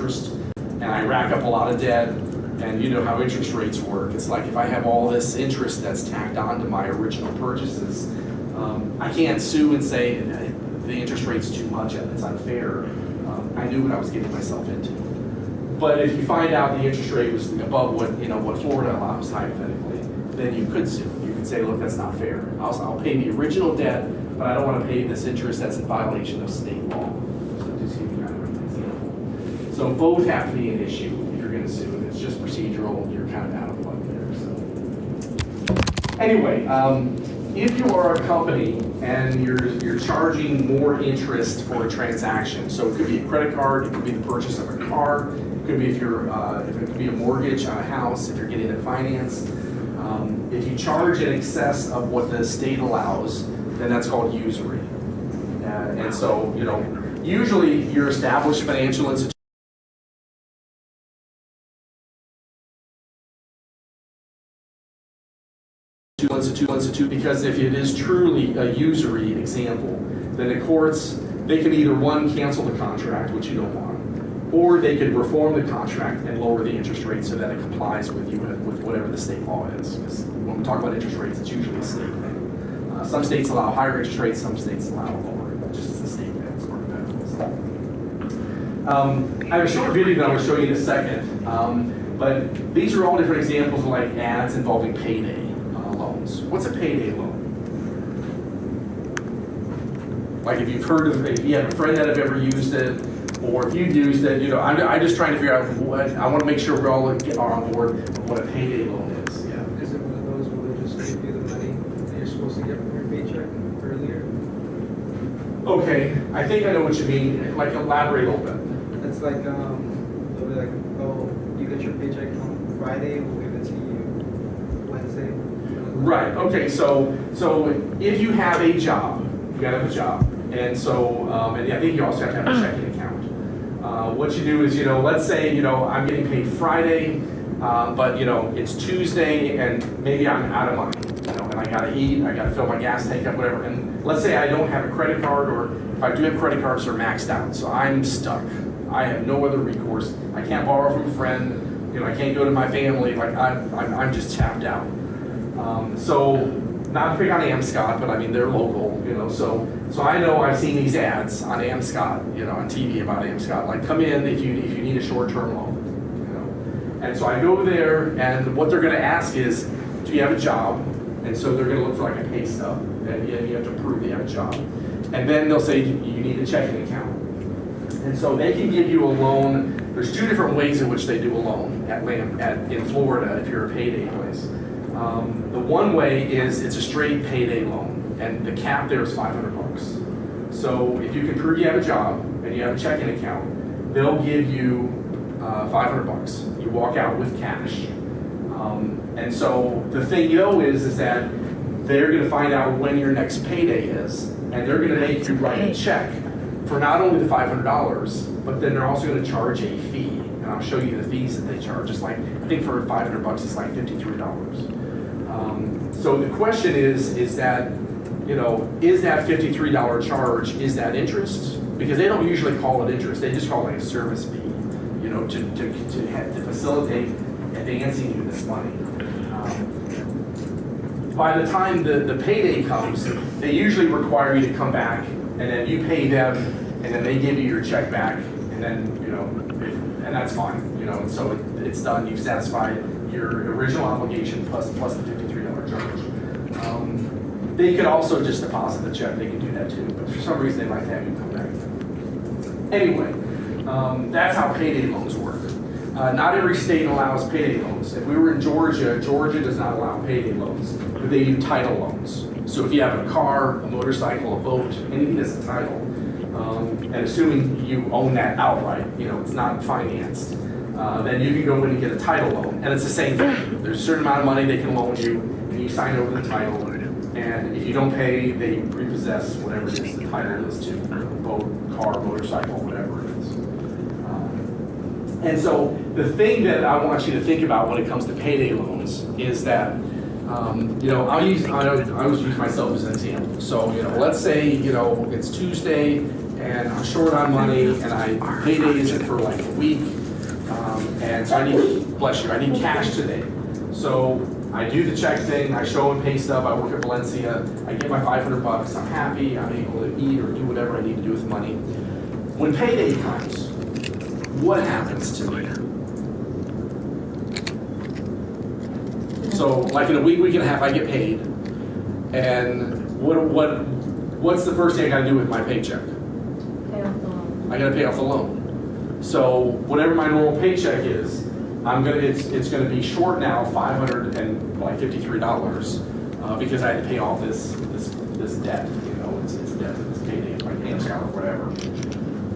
interest, and I rack up a lot of debt, and you know how interest rates work. It's like if I have all this interest that's tacked on to my original purchases, I can't sue and say the interest rate's too much and it's unfair. I knew what I was getting myself into. But if you find out the interest rate was above what Florida allows, hypothetically, then you could sue. You could say, look, that's not fair. I'll pay the original debt, but I don't want to pay this interest that's in violation of state law. So just give you kind of an example. So both have to be an issue if you're going to sue. It's just procedural. You're kind of out of luck there. So anyway, if you are a company and you're charging more interest for a transaction, so it could be a credit card, it could be the purchase of a car, it could be if it could be a mortgage on a house, if you're getting it financed. If you charge in excess of what the state allows, then that's called usury. And so, usually your established financial institution because if it is truly a usury example, then the courts, they can either one, cancel the contract, which you don't want, or they could reform the contract and lower the interest rate so that it complies with whatever the state law is. Because when we talk about interest rates, it's usually a state thing. Some states allow higher interest rates, some states allow lower. Just as the state thing, sort of that. I have a short video that I'm going to show you in a second, but these are all different examples of like ads involving payday loans. What's a payday loan? Like if you've heard of it, if you have a friend that have ever used it, or if you've used it, I'm just trying to figure out I want to make sure we all are on board of what a payday loan is. Yeah. Is it one of those where they just give you the money that you're supposed to get from your paycheck earlier? Okay, I think I know what you mean. Like elaborate a little bit. It's like they'll be like, oh, you get your paycheck on Friday, we'll give it to you Wednesday. Right. Okay. So if you have a job, you gotta have a job, and so and I think you also have to have a checking account. What you do is, let's say, I'm getting paid Friday, but it's Tuesday, and maybe I'm out of money, and I gotta eat, I gotta fill my gas tank up, whatever. And let's say I don't have a credit card, or if I do have credit cards, they're maxed out, so I'm stuck. I have no other recourse. I can't borrow from a friend. I can't go to my family. Like I'm just tapped out. So not to pick on AmScot, but I mean they're local. So I know I've seen these ads on AmScot, on TV about AmScot. Like come in if you need a short-term loan. And so I go there, and what they're going to ask is, do you have a job? And so they're going to look for like a pay stub, and you have to prove you have a job. And then they'll say you need a checking account. And so they can give you a loan. There's two different ways in which they do a loan in Florida if you're a payday place. The one way is it's a straight payday loan, and the cap there is $500. So if you can prove you have a job and you have a checking account, they'll give you $500. You walk out with cash. And so the thing is that they're going to find out when your next payday is, and they're going to make you write a check for not only the $500, but then they're also going to charge a fee. And I'll show you the fees that they charge. It's like, I think for $500, it's like $53. So the question is that, is that $53 charge, is that interest? Because they don't usually call it interest. They just call it a service fee, to facilitate advancing you this money. By the time the payday comes, they usually require you to come back, and then you pay them, and then they give you your check back, and then, and that's fine, and so it's done. You've satisfied your original obligation plus the $53 charge. They could also just deposit the check. They can do that too, but for some reason they like to have you come back. Anyway, that's how payday loans work. Not every state allows payday loans. If we were in Georgia, Georgia does not allow payday loans, but they do title loans. So if you have a car, a motorcycle, a boat, anything that's a title, and assuming you own that outright, it's not financed, then you can go in and get a title loan. And it's the same thing. There's a certain amount of money they can loan you, and you sign over the title. And if you don't pay, they repossess whatever it is the title is to, boat, car, motorcycle, whatever it is. And so the thing that I want you to think about when it comes to payday loans is that, I always use myself as an example. So, let's say, it's Tuesday and I'm short on money, and payday isn't for like a week, and so I need, bless you, I need cash today. So I do the check thing, I show them pay stub, I work at Valencia, I get my $500, I'm happy, I'm able to eat or do whatever I need to do with money. When payday comes, what happens to me? So like in a week and a half, I get paid, and what's the first thing I gotta do with my paycheck? Pay off the loan. I gotta pay off the loan. So whatever my normal paycheck is, it's gonna be short now $553 because I had to pay off this debt. You know, it's a debt to this payday, my bank account or whatever.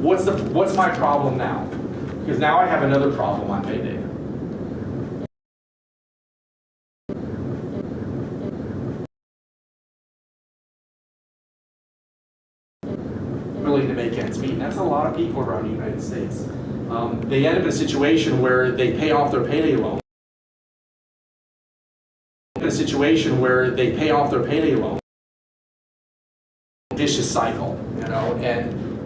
What's my problem now? Because now I have another problem on payday. Really to make ends meet, and that's a lot of people around the United States. They end up in a situation where they pay off their payday loan. Vicious cycle, you know,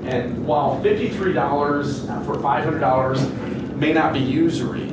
and while $53 for $500 may not be usury,